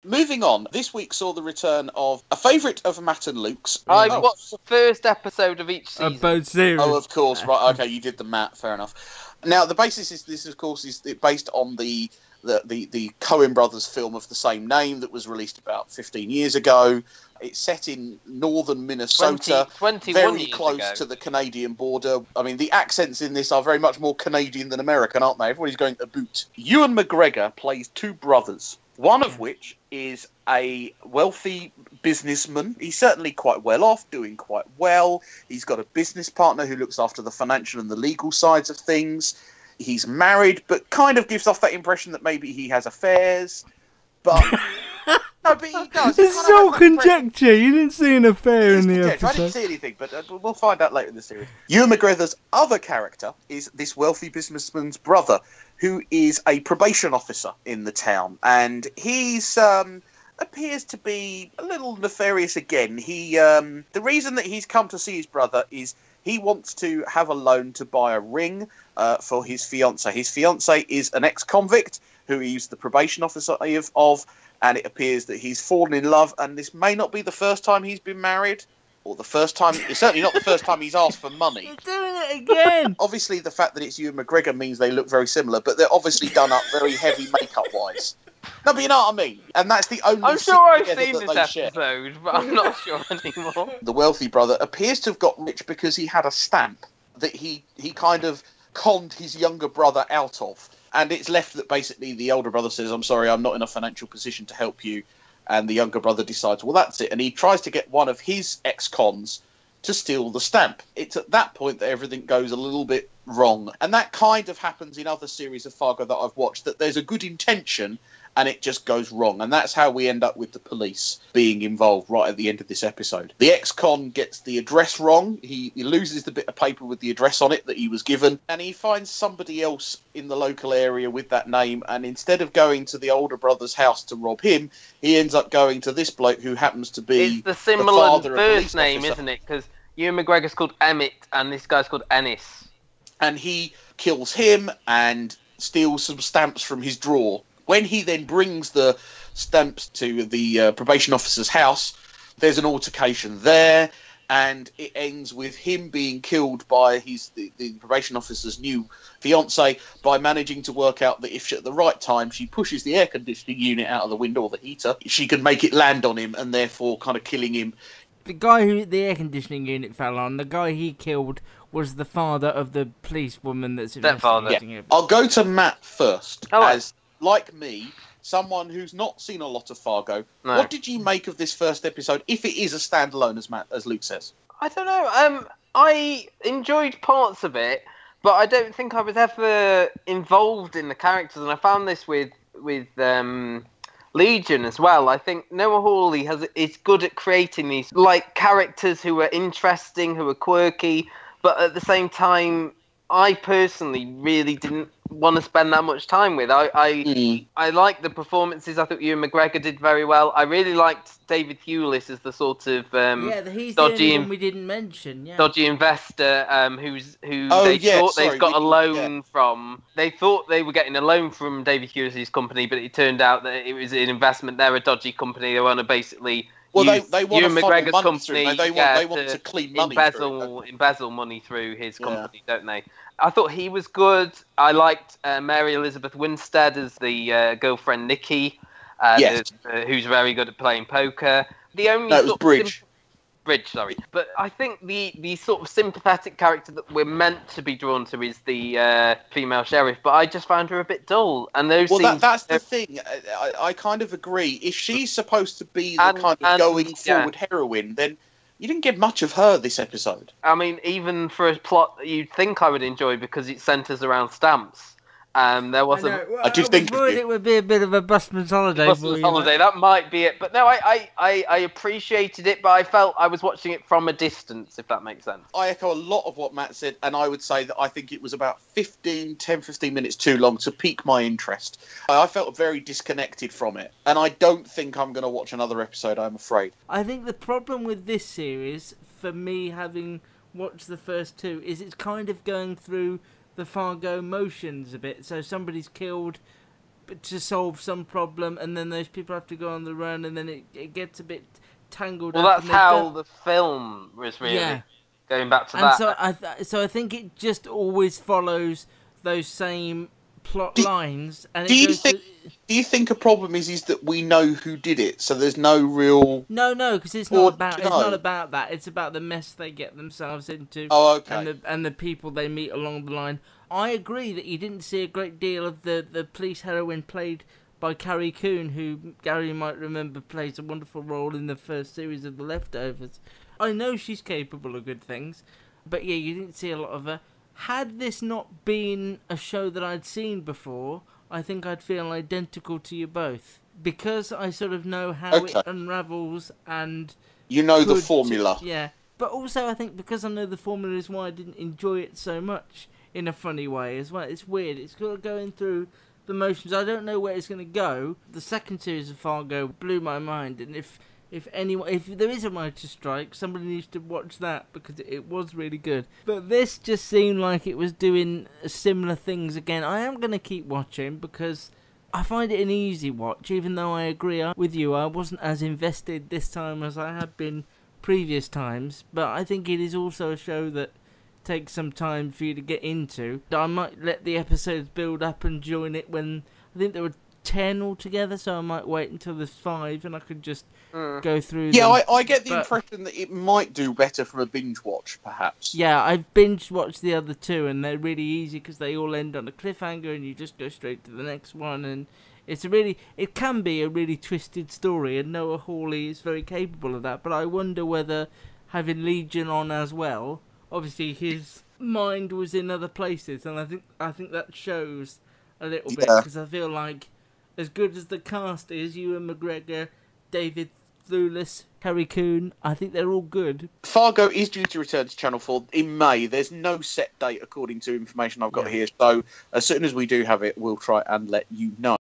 Moving on, this week saw the return of a favourite of Matt and Luke's. I watched the first episode of each season. Both series. Oh, of course, right, okay, you did the Matt, fair enough. Now, the basis is this, of course, is based on the Coen brothers film of the same name that was released about 15 years ago. It's set in northern Minnesota, 21 very years close ago. to the Canadian border. I mean, the accents in this are very much more Canadian than American, aren't they? Everybody's going a boot. Ewan McGregor plays two brothers, one of which is a wealthy businessman. He's certainly quite well off, doing quite well. He's got a business partner who looks after the financial and the legal sides of things. He's married, but kind of gives off that impression that maybe he has affairs. But no, but he does. It's all conjecture. You didn't see an affair in the episode. I didn't see anything, but we'll find out later in the series. Ewan McGregor's other character is this wealthy businessman's brother, who is a probation officer in the town, and he's appears to be a little nefarious again. The reason that he's come to see his brother is he wants to have a loan to buy a ring for his fiancée. His fiancée is an ex-convict who he's the probation officer of, and it appears that he's fallen in love, and this may not be the first time he's been married, or the first time, it's certainly not the first time he's asked for money. You're doing it again! Obviously, the fact that it's Ewan McGregor means they look very similar, but they're obviously done up very heavy makeup-wise. No, but you know what I mean? And that's the only I'm scene sure I've together seen that this they share. episode, but I'm not sure anymore. The wealthy brother appears to have got rich because he had a stamp that he kind of conned his younger brother out of. And it's left that basically the older brother says, I'm sorry, I'm not in a financial position to help you. And the younger brother decides, well, that's it. And he tries to get one of his ex-cons to steal the stamp. It's at that point that everything goes a little bit wrong. And that kind of happens in other series of Fargo that I've watched, that there's a good intention and it just goes wrong. And that's how we end up with the police being involved right at the end of this episode. The ex-con gets the address wrong. He loses the bit of paper with the address on it that he was given. And he finds somebody else in the local area with that name. And instead of going to the older brother's house to rob him, he ends up going to this bloke who happens to be It's the similar father of a first police name, officer. isn't it? Because Ewan McGregor's called Emmett, and this guy's called Ennis. And he kills him and steals some stamps from his drawer. When he then brings the stamps to the probation officer's house, there's an altercation there, and it ends with him being killed by the probation officer's new fiancée by managing to work out that if at the right time she pushes the air conditioning unit out of the window or the heater, she can make it land on him and therefore kind of killing him. The guy who the air conditioning unit fell on, the guy he killed was the father of the policewoman that's investigating him. I'll go to Matt first, Oh, as, like me, someone who's not seen a lot of Fargo. No. What did you make of this first episode, if it is a standalone, as Luke says? I don't know. I enjoyed parts of it, but I don't think I was ever involved in the characters, and I found this with Legion as well. I think Noah Hawley is good at creating these characters who are interesting, who are quirky, but at the same time, I personally really didn't want to spend that much time with. I liked the performances. I thought Ewan McGregor did very well. I really liked David Hewlett as the sort of he's dodgy the only one we didn't mention. Yeah. dodgy investor who Oh, they thought they've got a loan yeah. from. They thought they were getting a loan from David Hewlett's company, but it turned out that it was an investment. They're a dodgy company. They want to basically. Well, use they want Ewan to funnel McGregor's money company. through. They want to clean money through. Embezzle money through his company, don't they? I thought he was good. I liked Mary Elizabeth Winstead as the girlfriend Nikki, who's very good at playing poker. The only No, it was Bridge. Bridge, sorry. But I think the sort of sympathetic character that we're meant to be drawn to is the female sheriff, but I just found her a bit dull. And those that's the thing. I kind of agree. If she's supposed to be the going forward heroine, then you didn't get much of her this episode. I mean, even for a plot that you'd think I would enjoy because it centres around stamps. There wasn't. I do think it would be a bit of a busman's holiday. Busman's holiday, that might be it. But no, I appreciated it, but I felt I was watching it from a distance, if that makes sense. I echo a lot of what Matt said, and I would say that I think it was about 15 minutes too long to pique my interest. I felt very disconnected from it, and I don't think I'm going to watch another episode, I'm afraid. I think the problem with this series, for me having watched the first two, is it's kind of going through the Fargo motions a bit. So somebody's killed, to solve some problem, and then those people have to go on the run, and then it gets a bit tangled up. Well, that's how the film was really going back to that. And so I think it just always follows those same plot lines. And do you think a problem is that we know who did it, so there's no real... No, because it's not about that. It's about the mess they get themselves into. Oh, okay. And the people they meet along the line. I agree that you didn't see a great deal of the police heroine played by Carrie Coon, who Gary might remember plays a wonderful role in the first series of The Leftovers. I know she's capable of good things, but yeah, you didn't see a lot of her. Had this not been a show that I'd seen before, I think I'd feel identical to you both. Because I sort of know how it unravels and... You know the formula. Yeah, but also I think because I know the formula is why I didn't enjoy it so much in a funny way as well. It's weird. It's got going through the motions. I don't know where it's going to go. The second series of Fargo blew my mind, and if there is a writer's strike, somebody needs to watch that because it was really good. But this just seemed like it was doing similar things again. I am going to keep watching because I find it an easy watch, even though I agree with you. I wasn't as invested this time as I had been previous times, but I think it is also a show that takes some time for you to get into. I might let the episodes build up and join it when... I think there were 10 altogether, so I might wait until there's 5 and I could just go through them. Yeah, I get the impression that it might do better from a binge watch, perhaps. Yeah, I've binge watched the other 2 and they're really easy because they all end on a cliffhanger and you just go straight to the next one, and it can be a really twisted story, and Noah Hawley is very capable of that, but I wonder whether having Legion on as well, obviously his mind was in other places, and I think that shows a little bit, because I feel like as good as the cast is, Ewan McGregor, David Thewlis, Carrie Coon, I think they're all good. Fargo is due to return to Channel 4 in May. There's no set date according to information I've got here, so as soon as we do have it, we'll try and let you know.